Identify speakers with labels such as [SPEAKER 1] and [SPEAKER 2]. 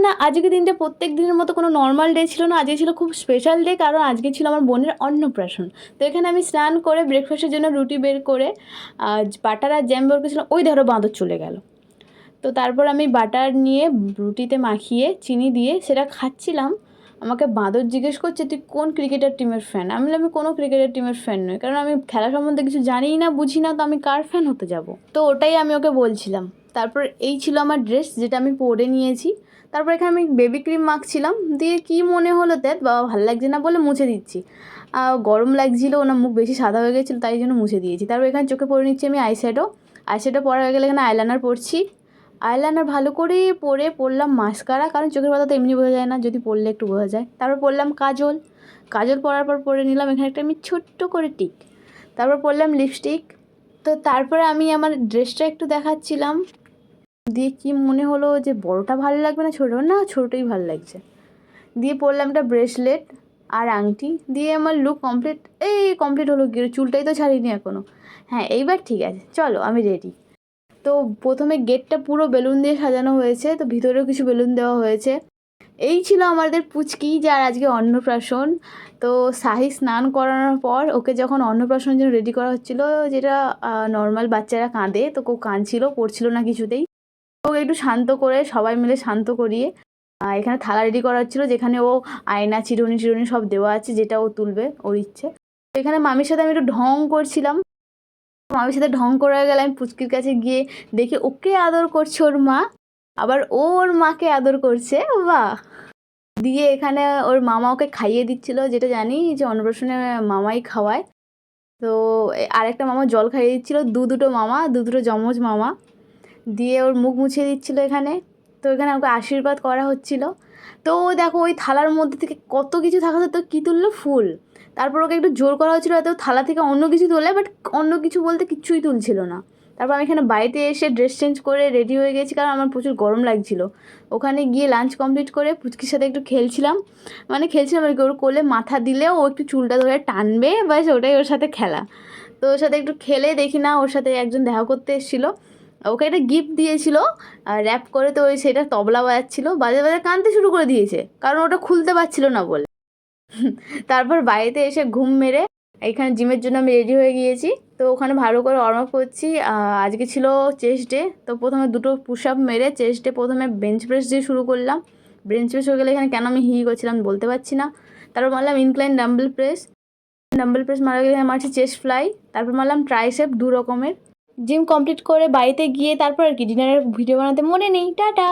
[SPEAKER 1] না আজকে দিনটা প্রত্যেক দিনের মতো কোনো নর্মাল ডে ছিল না, আজকে ছিল খুব স্পেশাল ডে, কারণ আজকে ছিল আমার বোনের অন্নপ্রাশন। তো এখানে আমি স্নান করে ব্রেকফাস্টের জন্য রুটি বের করে বাটার আর জ্যাম বের করেছিলাম, ওই ধরো বাঁদর চলে গেল। তো তারপর আমি বাটার নিয়ে রুটিতে মাখিয়ে চিনি দিয়ে সেটা খাচ্ছিলাম। আমাকে বাঁদর জিজ্ঞেস করছে তুই কোন ক্রিকেটার টিমের ফ্যান। আমি বললাম আমি কোনো ক্রিকেটার টিমের ফ্যান নই, কারণ আমি খেলা সম্বন্ধে কিছু জানিই না, বুঝি না, তো আমি কার ফ্যান হতে যাব। তো ওটাই আমি ওকে বলছিলাম। তারপর এই ছিল আমার ড্রেস, যেটা আমি পরে নিয়েছি। তারপর এখানে আমি বেবি ক্রিম মাখছিলাম, দিয়ে কি মনে হলো দেখ বাবা ভালো লাগছে না বলে মুছে দিচ্ছি। গরম লাগছিলো, ওনার মুখ বেশি সাদা হয়ে গেছিলো, তাই জন্য মুছে দিয়েছি। তারপর এখানে চোখে পরে নিচ্ছি আমি আইশ্যাডো পরা হয়ে গেলে এখানে আইলাইনার পরছি। আইলাইনার ভালো করে পরলাম মাস্কারা, কারণ চোখের পাতা তো এমনি বোঝা যায় না, যদি পরলে একটু বোঝা যায়। তারপর পরলাম কাজল পরার পর পরে নিলাম এখানে একটা আমি ছোট্ট করে টিক। তারপর পরলাম লিপস্টিক। তো তারপরে আমি আমার ড্রেসটা একটু দেখাচ্ছিলাম, দিয়ে কি মনে হলো যে বড়টা ভালো লাগবে না ছোটো, না ছোটোটাই ভালো লাগছে। দিয়ে পরলাম একটা ব্রেসলেট আর আংটি, দিয়ে আমার লুক কমপ্লিট হলো। গিয়ে চুলটাই তো ছাড়িনি এখনও। হ্যাঁ এইবার ঠিক আছে, চলো আমি রেডি। তো প্রথমে গেটটা পুরো বেলুন দিয়ে সাজানো হয়েছে, তো ভিতরেও কিছু বেলুন দেওয়া হয়েছে। এই ছিল আমাদের পুচকি, যার আজকে অন্নপ্রাশন। তো শাহি স্নান করানোর পর ওকে যখন অন্নপ্রাশনের জন্য রেডি করা হচ্ছিলো, যেটা নর্মাল বাচ্চারা কাঁদে, তো কেউ কাঁদছিল, পড়ছিল না কিছুতেই। ওকে একটু শান্ত করে সবাই মিলে শান্ত করিয়ে এখানে থালা রেডি করা হচ্ছিলো, যেখানে ও আয়না চিরুনি সব দেওয়া আছে, যেটা ও তুলবে ওর ইচ্ছে। তো এখানে মামির সাথে আমি একটু ঢং করছিলাম। মামির সাথে ঢং করে গেলে আমি পুচকির কাছে গিয়ে দেখি ওকে আদর করছে ওর মা, আবার ওর মাকে আদর করছে। বাহ! দিয়ে এখানে ওর মামা ওকে খাইয়ে দিচ্ছিলো, যেটা জানি যে অন্নপ্রাশনে মামাই খাওয়ায়। তো আরেকটা মামা জল খাইয়ে দিচ্ছিলো, দুটো যমজ মামা। দিয়ে ওর মুখ মুছিয়ে দিচ্ছিলো এখানে। তো এখানে ওকে আশীর্বাদ করা হচ্ছিলো। তো দেখো ওই থালার মধ্যে থেকে কত কিছু থাকা সত্ত্বেও কী তুললো, ফুল। তারপর ওকে একটু জোর করা হচ্ছিলো যাতে ও থালা থেকে অন্য কিছু তোলে, বাট অন্য কিছু বলতে কিচ্ছুই তুলছিল না। তারপর আমি এখানে বাড়িতে এসে ড্রেস চেঞ্জ করে রেডি হয়ে গেছি, কারণ আমার প্রচুর গরম লাগছিলো। ওখানে গিয়ে লাঞ্চ কমপ্লিট করে পুচকির সাথে একটু খেলছিলাম আর কি, ওর কোলে মাথা দিলেও ও একটু চুলটা ধরে টানবে, ব্যাস ওটাই ওর সাথে খেলা। তো ওর সাথে একটু খেলে দেখি না ওর সাথে একজন দেখা করতে এসেছিলো, ওকে একটা গিফট দিয়েছিল র্যাপ করে। তো ওই সেটা তবলা বাজাচ্ছিল, বাজে কাঁদতে শুরু করে দিয়েছে, কারণ ওটা খুলতে পারছিল না বলে। তারপর বাড়িতে এসে ঘুম মেরে এখানে জিমের জন্য আমি রেডি হয়ে গিয়েছি। তো ওখানে ভালো করে ওয়ার্ম আপ করছি। আজকে ছিল চেস্ট ডে, তো প্রথমে 2টো পুশ আপ মেরে চেস্ট ডে প্রথমে বেঞ্চ প্রেস দিয়ে শুরু করলাম। বেঞ্চ প্রেস হয়ে গেলে এখানে কেন আমি করছিলাম বলতে পারছি না। তারপর মারলাম ইনক্লাইন ডাম্বেল প্রেস মারা গেলে মারছি চেস্ট ফ্লাই। তারপর মারলাম ট্রাইসেপ 2 রকমের। জিম কমপ্লিট করে বাড়িতে গিয়ে তারপর আর কি ডিনারের ভিডিও বানাতে মনে নেই। টাটা।